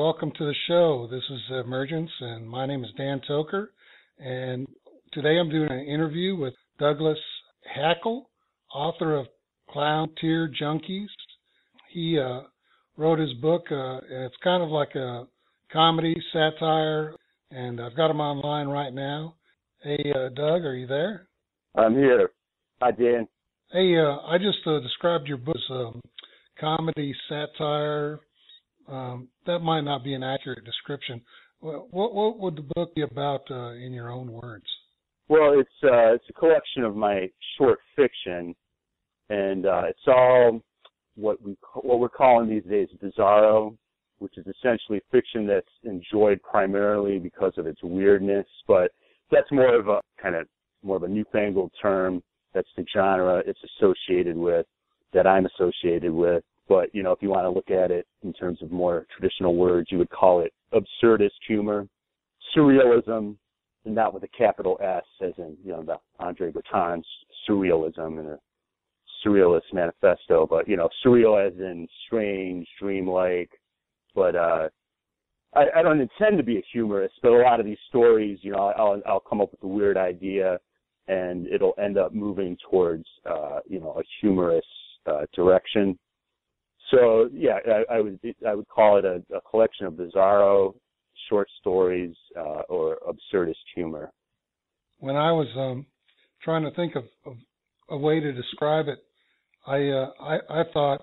welcome to the show. This is Emergence, and my name is Dan Tocher. And today I'm doing an interview with Douglas Hackle, author of Clown Tear Junkies. He wrote his book, and it's kind of like a comedy, satire, and I've got him online right now. Hey, Doug, are you there? I'm here. Hi, Dan. Hey, I just described your book as comedy, satire. That might not be an accurate description. What would the book be about in your own words? Well, it's a collection of my short fiction, and it's all what we're calling these days bizarro, which is essentially fiction that's enjoyed primarily because of its weirdness. But that's more of a newfangled term. That's the genre it's associated with, that I'm associated with. But, if you want to look at it in terms of more traditional words, you would call it absurdist humor, surrealism, and not with a capital S, as in, the Andre Breton's surrealism and a surrealist manifesto, but, surreal as in strange, dreamlike. But I don't intend to be a humorist, but a lot of these stories, I'll come up with a weird idea, and it'll end up moving towards, a humorous direction. So yeah, I would call it a collection of bizarro short stories or absurdist humor. When I was trying to think of a way to describe it, I thought,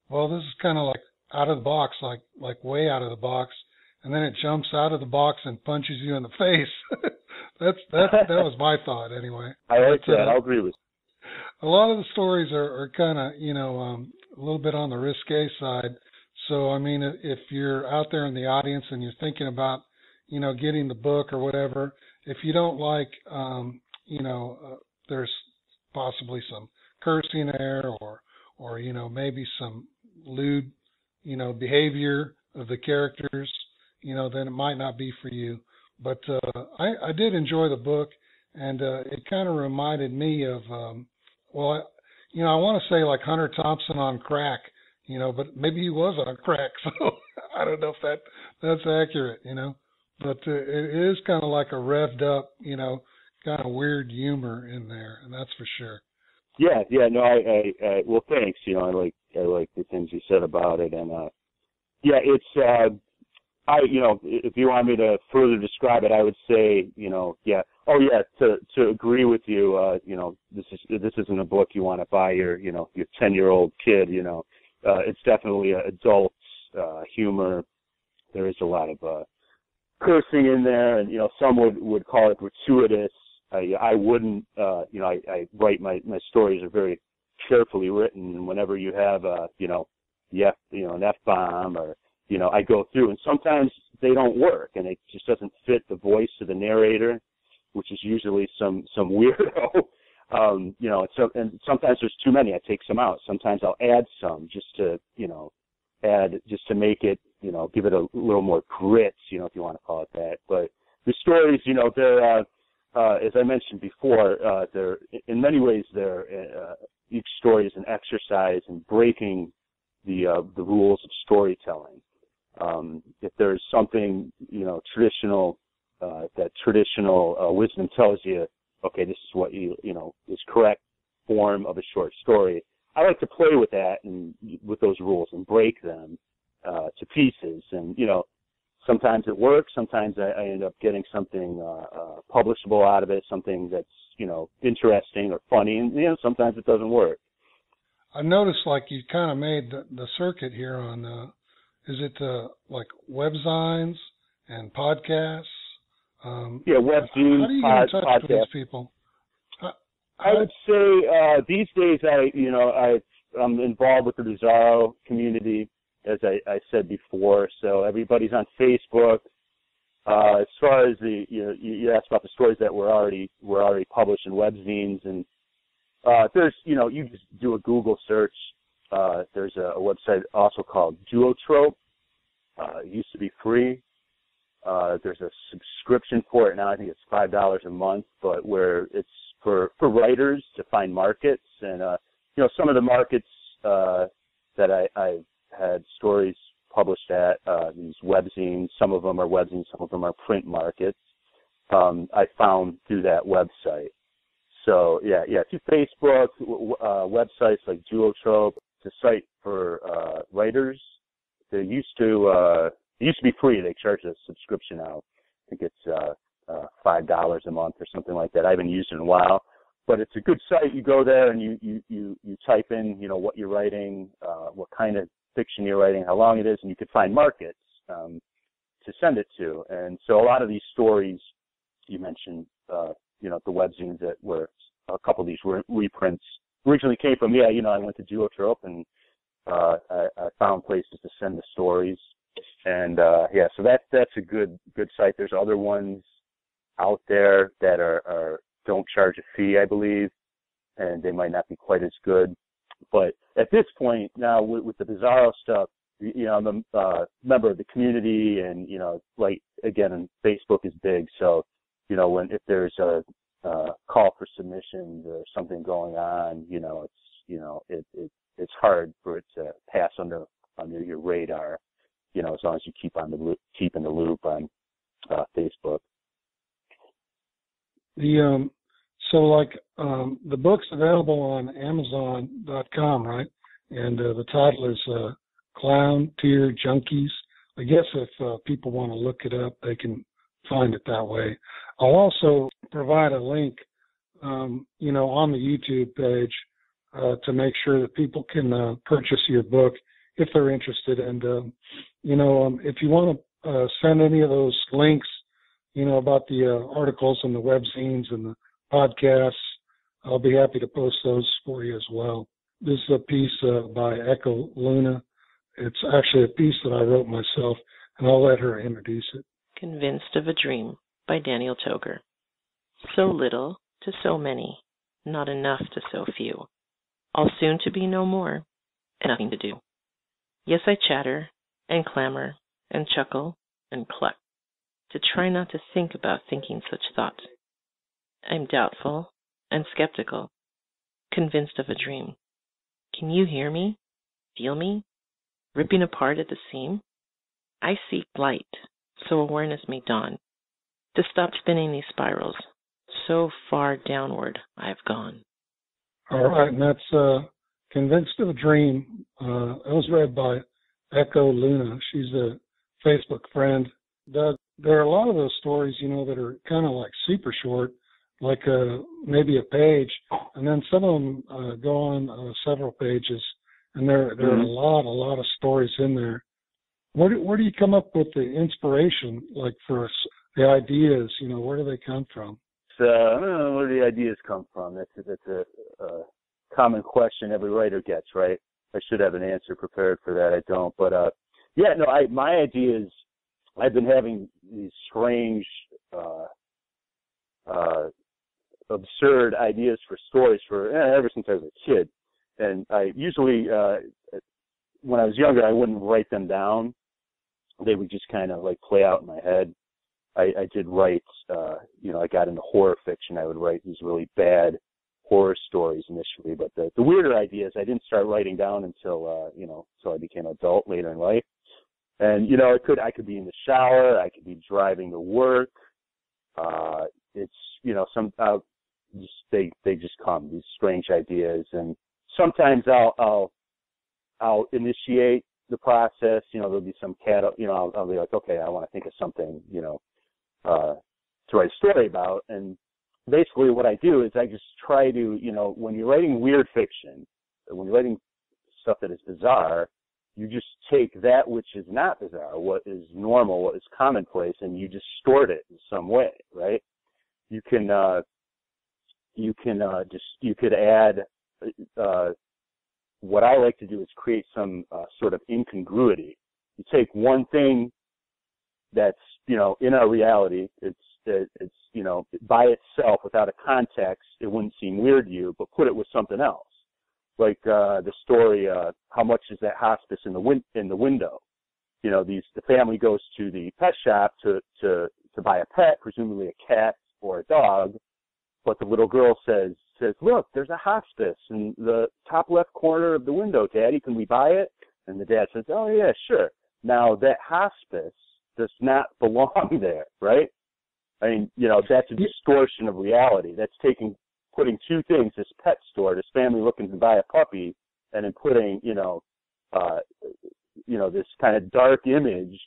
well, this is kind of like out of the box, like way out of the box, and then it jumps out of the box and punches you in the face. that was my thought anyway. I like that. I'll agree with you. A lot of the stories are kind of, a little bit on the risque side. So, I mean, if you're out there in the audience and you're thinking about, getting the book or whatever, if you don't like, there's possibly some cursing there or maybe some lewd, behavior of the characters, then it might not be for you. But I did enjoy the book, and it kind of reminded me of, I want to say like Hunter Thompson on crack, but maybe he was on crack, so I don't know if that's accurate, But it is kind of like a revved up, kind of weird humor in there, and that's for sure. Yeah, no, I well, thanks. I like the things you said about it, and it's if you want me to further describe it, I would say, to agree with you, this isn't a book you want to buy your 10-year-old kid, it's definitely adult humor. There is a lot of cursing in there, and, some would call it gratuitous. I wouldn't, I write my stories are very carefully written, and whenever you have, an F-bomb or, I go through, and sometimes they don't work, and it just doesn't fit the voice of the narrator, which is usually some weirdo. And sometimes there's too many. I take some out. Sometimes I'll add some just to make it, give it a little more grit, if you want to call it that. But the stories, they're, as I mentioned before, they're in many ways each story is an exercise in breaking the rules of storytelling. If there's something, traditional, that traditional wisdom tells you, okay, this is what is correct form of a short story. I like to play with that and with those rules and break them to pieces. And, sometimes it works. Sometimes I end up getting something publishable out of it, something that's, interesting or funny. And, sometimes it doesn't work. I noticed like you kind of made the circuit here on is it like webzines and podcasts? Webzines, how do you get in touch podcasts. with these people? I would say these days I'm involved with the bizarro community, as I said before. So everybody's on Facebook. As far as you asked about the stories that were already published in webzines, and there's you just do a Google search. There's a website also called Duotrope. It used to be free. There's a subscription for it now. I think it's $5 a month, but where it's for writers to find markets. And, some of the markets that I've had stories published at, these webzines. Some of them are webzines, some of them are print markets. I found through that website. So through Facebook, websites like Duotrope. It's a site for writers. They used to be free. They charge a subscription now. I think it's $5 a month or something like that. I haven't used it in a while, but it's a good site. You go there and you type in, what you're writing, what kind of fiction you're writing, how long it is, and you could find markets to send it to. And so a lot of these stories you mentioned, the webzines that were a couple of these were reprints originally came from. I went to Duotrope and I found places to send the stories. And so that's a good site. There's other ones out there that are don't charge a fee, I believe, and they might not be quite as good. But at this point now, with the Bizarro stuff, I'm a member of the community, and again, Facebook is big, so if there's a call for submissions or something going on, it's hard for it to pass under your radar. As long as you keep in the loop on Facebook. The book's available on Amazon.com, right? And the title is Clown Tear Junkies. I guess if people want to look it up, they can find it that way. I'll also provide a link, on the YouTube page to make sure that people can purchase your book if they're interested. And, if you want to send any of those links, about the articles and the webzines and the podcasts, I'll be happy to post those for you as well. This is a piece by Echo Luna. It's actually a piece that I wrote myself, and I'll let her introduce it. Convinced of a Dream by Dan Tocher. So little to so many, not enough to so few. All soon to be no more, and nothing to do. Yes, I chatter and clamor and chuckle and cluck to try not to think about thinking such thoughts. I'm doubtful and skeptical, convinced of a dream. Can you hear me? Feel me? Ripping apart at the seam? I seek light, so awareness may dawn, to stop spinning these spirals. So far downward I've gone. All right, and that's Convinced of a Dream. It was read by Echo Luna. She's a Facebook friend. Doug, there are a lot of those stories, that are kind of like super short, like maybe a page, and then some of them go on several pages, and there are a lot of stories in there. Where do you come up with the inspiration, like for the ideas? Where do they come from? I don't know where the ideas come from. That's a common question every writer gets, right? I should have an answer prepared for that. I don't, but my ideas. I've been having these strange, absurd ideas for stories ever since I was a kid. And I usually, when I was younger, I wouldn't write them down. They would just kind of like play out in my head. I did write, I got into horror fiction. I would write these really bad horror stories initially. But the weirder ideas, I didn't start writing down until I became an adult later in life. And, I could be in the shower, I could be driving to work. They just come, these strange ideas. And sometimes I'll initiate the process. There'll be some I'll be like, okay, I want to think of something, to write a story about. And basically what I do is I just try to, when you're writing weird fiction, when you're writing stuff that is bizarre, you just take that which is not bizarre, what is normal, what is commonplace, and you distort it in some way, right? You could add. What I like to do is create some sort of incongruity. You take one thing that's in our reality, it's by itself without a context, it wouldn't seem weird to you, but put it with something else. Like the story, how much is that hospice in the window? The family goes to the pet shop to buy a pet, presumably a cat or a dog, but the little girl says, look, there's a hospice in the top left corner of the window, Daddy. Can we buy it? And the dad says, oh yeah, sure. Now, that hospice does not belong there, right? I mean, that's a distortion of reality. That's putting two things, this pet store, this family looking to buy a puppy, and then putting, this kind of dark image,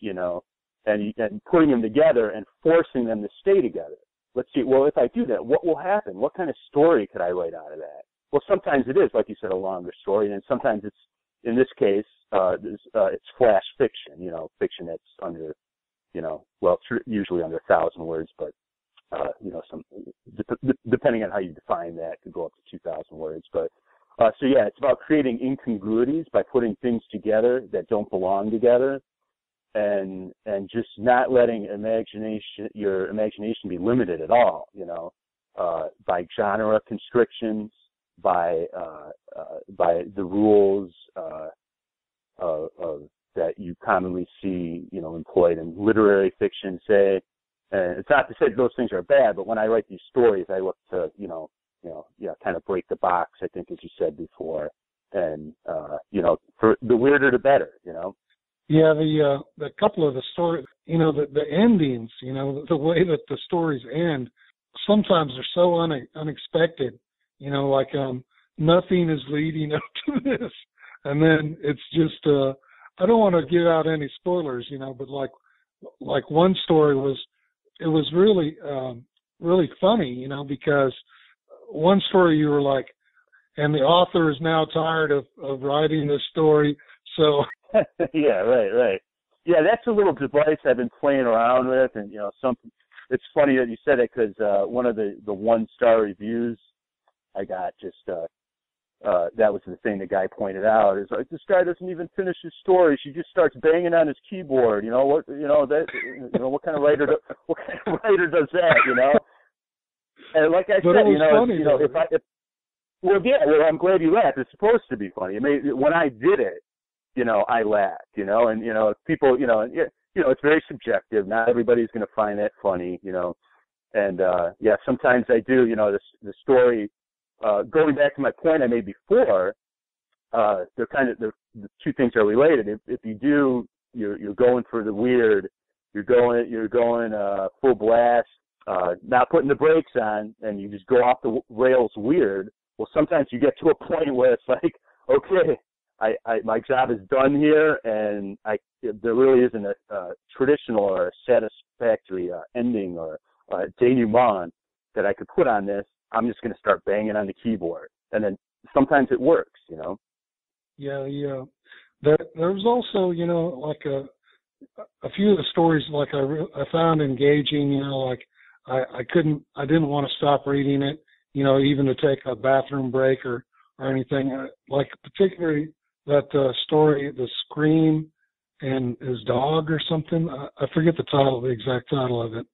and putting them together and forcing them to stay together. Let's see, well, if I do that, what will happen? What kind of story could I write out of that? Well, sometimes it is, like you said, a longer story, and sometimes it's, in this case, it's flash fiction, fiction that's under, usually under 1,000 words, but, depending on how you define that, it could go up to 2,000 words. But, it's about creating incongruities by putting things together that don't belong together, and just not letting your imagination be limited at all, by genre constrictions, by the rules that you commonly see, employed in literary fiction, say. And it's not to say those things are bad, but when I write these stories, I look to, kind of break the box, I think, as you said before. And, for the weirder, the better, Yeah, the couple of the stories, the endings, the way that the stories end, sometimes they're so unexpected, like nothing is leading up to this. And then it's just, I don't want to give out any spoilers, but like one story was really, really funny, because one story you were like, and the author is now tired of writing this story, so. Yeah, right. Yeah, that's a little device I've been playing around with, and it's funny that you said it, because one of the 1-star reviews I got, just that was the thing the guy pointed out, is like, this guy doesn't even finish his story. She just starts banging on his keyboard. What kind of writer does that? And like I said, I'm glad you laughed. It's supposed to be funny. When I did it, I laughed, and people, it's very subjective. Not everybody's going to find that funny, and sometimes I do. The story. Going back to my point I made before, the two things are related. If you do, you're going for the weird. You're going full blast, not putting the brakes on, and you just go off the rails weird. Well, sometimes you get to a point where it's like, okay, my job is done here, and there really isn't a traditional or a satisfactory ending or denouement that I could put on this. I'm just going to start banging on the keyboard, and then sometimes it works, Yeah. There was also, like a few of the stories, like I found engaging. Like I didn't want to stop reading it, even to take a bathroom break or anything. Like particularly that story, The Scream and His Dog or something. I forget the exact title of it,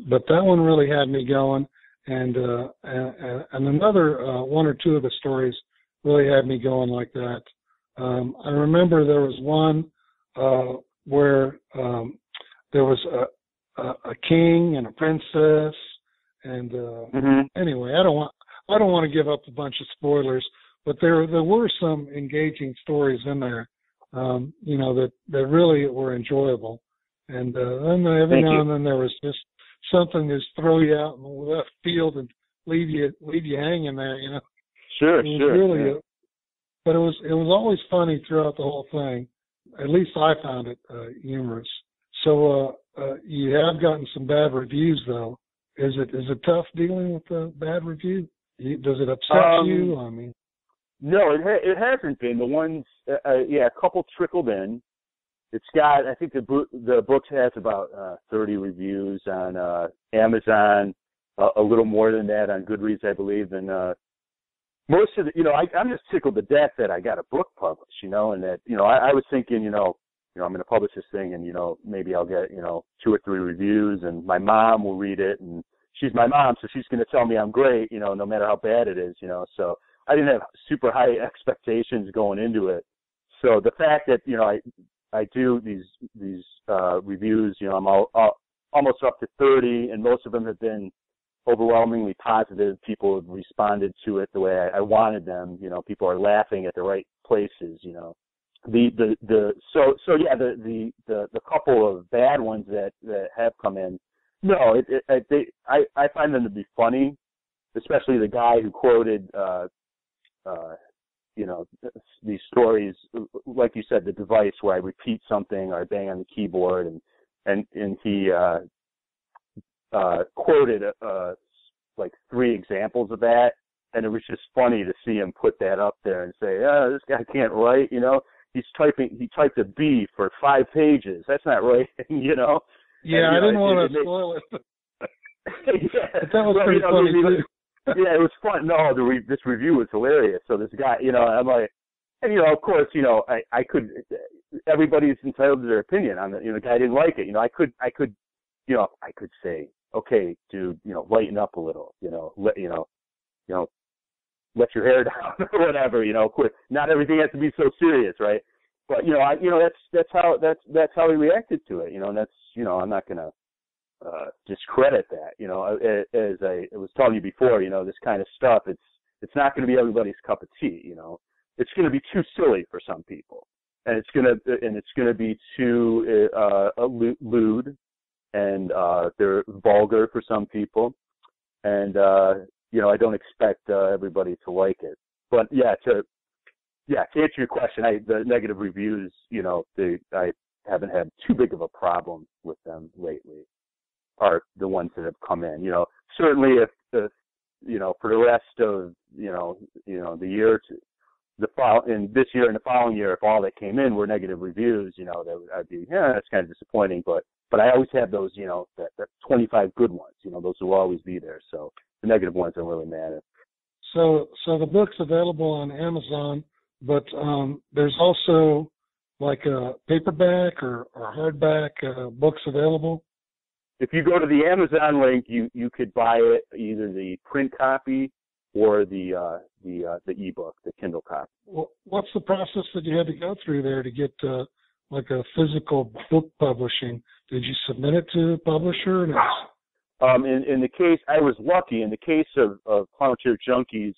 but that one really had me going. And another one or two of the stories really had me going like that. I remember there was one where there was a king and a princess, and anyway, I don't want to give up a bunch of spoilers, but there were some engaging stories in there, that really were enjoyable. And then every now and then there was just something that throw you out in the left field and leave you hanging there, Sure. Really, but it was always funny throughout the whole thing. At least I found it humorous. So you have gotten some bad reviews, though. Is it tough dealing with a bad review? Does it upset you? I mean, no, it hasn't been. The ones, a couple trickled in. It's got, I think the book has about 30 reviews on Amazon, a little more than that on Goodreads, I believe. And most of I'm just tickled to death that I got a book published, and that, I was thinking, I'm going to publish this thing and, maybe I'll get, 2 or 3 reviews and my mom will read it, and she's my mom, so she's going to tell me I'm great, no matter how bad it is, So I didn't have super high expectations going into it. So the fact that, I do these reviews, I'm almost up to 30, and most of them have been overwhelmingly positive. People have responded to it the way I wanted them. People are laughing at the right places, the couple of bad ones that have come in, no, I find them to be funny, especially the guy who quoted these stories, like you said, the device where I repeat something or I bang on the keyboard, and he quoted like 3 examples of that, and it was just funny to see him put that up there and say, this guy can't write, he typed a B for 5 pages. That's not right, Yeah, I didn't want to spoil it. Yeah. But that was pretty funny too. Yeah, it was fun. No, this review was hilarious. So this guy, I'm like, and of course, I could. Everybody's entitled to their opinion on it. The guy didn't like it. I could say, okay, dude, lighten up a little. Let your hair down or whatever. Quit. Not everything has to be so serious, right? But that's how he reacted to it. And that's I'm not gonna discredit that. As I was telling you before, this kind of stuff, it's not going to be everybody's cup of tea. It's going to be too silly for some people, and it's going to be too lewd, and they're vulgar for some people, and I don't expect everybody to like it. But to answer your question, the negative reviews, I haven't had too big of a problem with them lately. Are the ones that have come in. Certainly if for the rest of the year this year and the following year, if all that came in were negative reviews, I'd be that's kind of disappointing. But I always have those that 25 good ones. Those will always be there. So the negative ones I'm really mad at. So the book's available on Amazon, but there's also like a paperback or hardback books available. If you go to the Amazon link, you could buy it, either the print copy or the ebook, the Kindle copy. What's the process that you had to go through there to get like a physical book publishing? Did you submit it to the publisher? In the case, I was lucky. In the case of Clown Tear Junkies,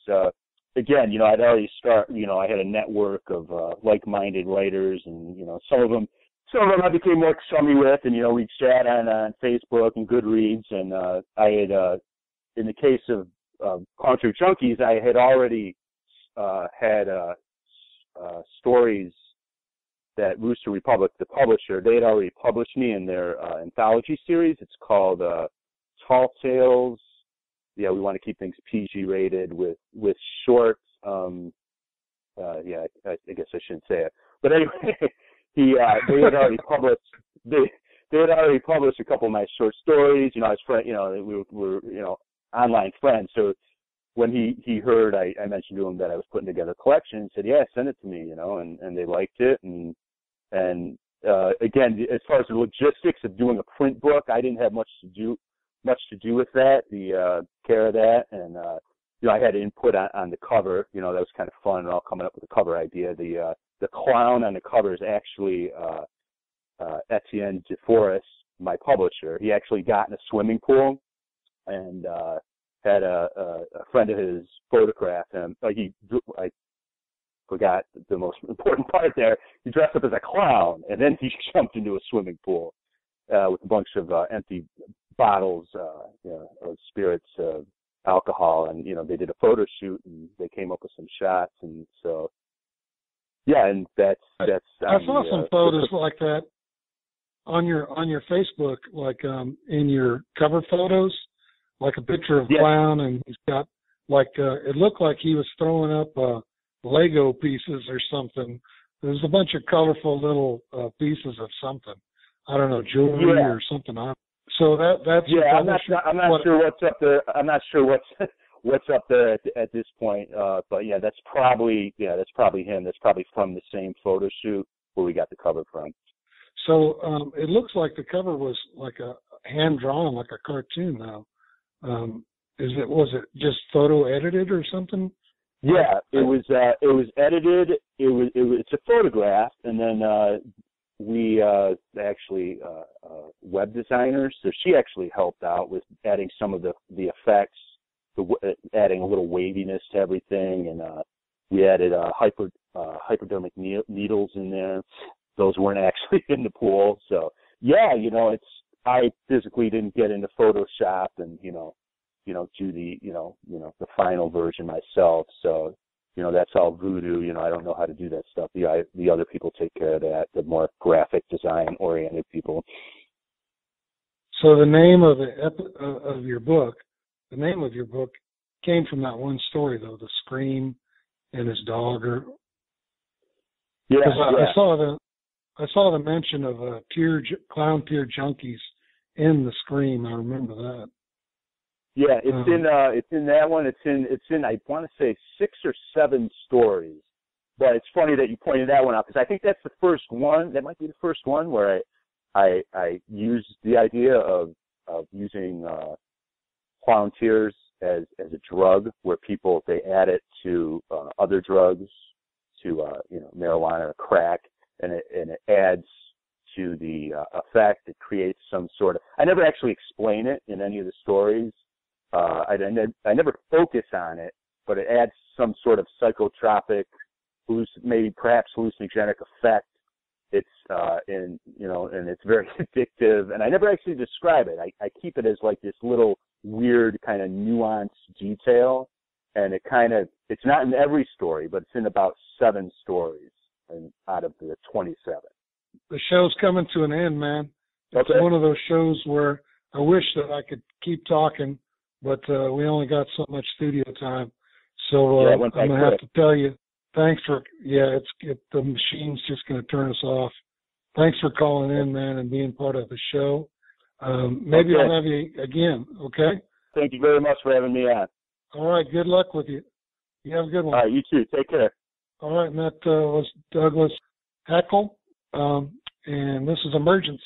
again, I'd already I had a network of like-minded writers, and some of them I became more chummy with, and we'd chat on Facebook and Goodreads, and I had, in the case of Clown Tear Junkies, I had already had stories that Rooster Republic, the publisher, they had already published me in their anthology series. It's called Tall Tales. Yeah, we want to keep things PG rated with short. I guess I shouldn't say it, but anyway. They had already published. They had already published a couple of my short stories. I was we were online friends. So when he heard, I mentioned to him that I was putting together a collection, and said, "Yeah, send it to me." And they liked it. And again, as far as the logistics of doing a print book, I didn't have much to do with that. The care of that, and I had input on the cover. That was kind of fun, and all coming up with the cover idea. The clown on the cover is actually Etienne DeForest, my publisher. He actually got in a swimming pool and had a friend of his photograph him. I forgot the most important part there. He dressed up as a clown, and then he jumped into a swimming pool with a bunch of empty bottles of spirits, alcohol, and they did a photo shoot, and they came up with some shots, and so. Yeah, and that's. I saw some photos like that on your Facebook, like in your cover photos, like a picture of Clown, and he's got it looked like he was throwing up Lego pieces or something. There's a bunch of colorful little pieces of something. I don't know, jewelry or something. So that's I'm not sure what's up there. I'm not sure what's up there at this point. But that's probably him. That's probably from the same photo shoot where we got the cover from. So it looks like the cover was like a hand drawn, like a cartoon now. Was it just photo edited or something? Yeah, it was edited. It's a photograph, and then we actually web designers. So she actually helped out with adding some of the effects, adding a little waviness to everything, and We added hypodermic needles in there. Those weren't actually in the pool. So yeah, I physically didn't get into Photoshop and do the final version myself. So that's all voodoo. I don't know how to do that stuff. The other people take care of that. The more graphic design oriented people. So the name of your book came from that one story, though, the Scream and his dog. I saw the mention of Clown Tear Junkies in the Scream. I remember that. Yeah, it's in that one. It's in I want to say 6 or 7 stories. But it's funny that you pointed that one out, because I think that's the first one. That might be the first one where I used the idea of using clown tears as a drug, where people, they add it to other drugs, to marijuana or crack, and it adds to the effect. It creates some sort of. I never actually explain it in any of the stories. I never focus on it, but it adds some sort of psychotropic, maybe perhaps hallucinogenic effect. It's and it's very addictive, and I never actually describe it. I keep it as like this little weird kind of nuanced detail, and it's not in every story, but it's in about 7 stories out of the 27. The show's coming to an end, man. It's one of those shows where I wish that I could keep talking, but we only got so much studio time. So I'm going to have to tell you, thanks for, the machine's just going to turn us off. Thanks for calling in, man, and being part of the show. Maybe I'll have you again, okay? Thank you very much for having me on. All right, good luck with you. You have a good one. All right, you too. Take care. All right, and that was Douglas Hackle, and this is Emergence.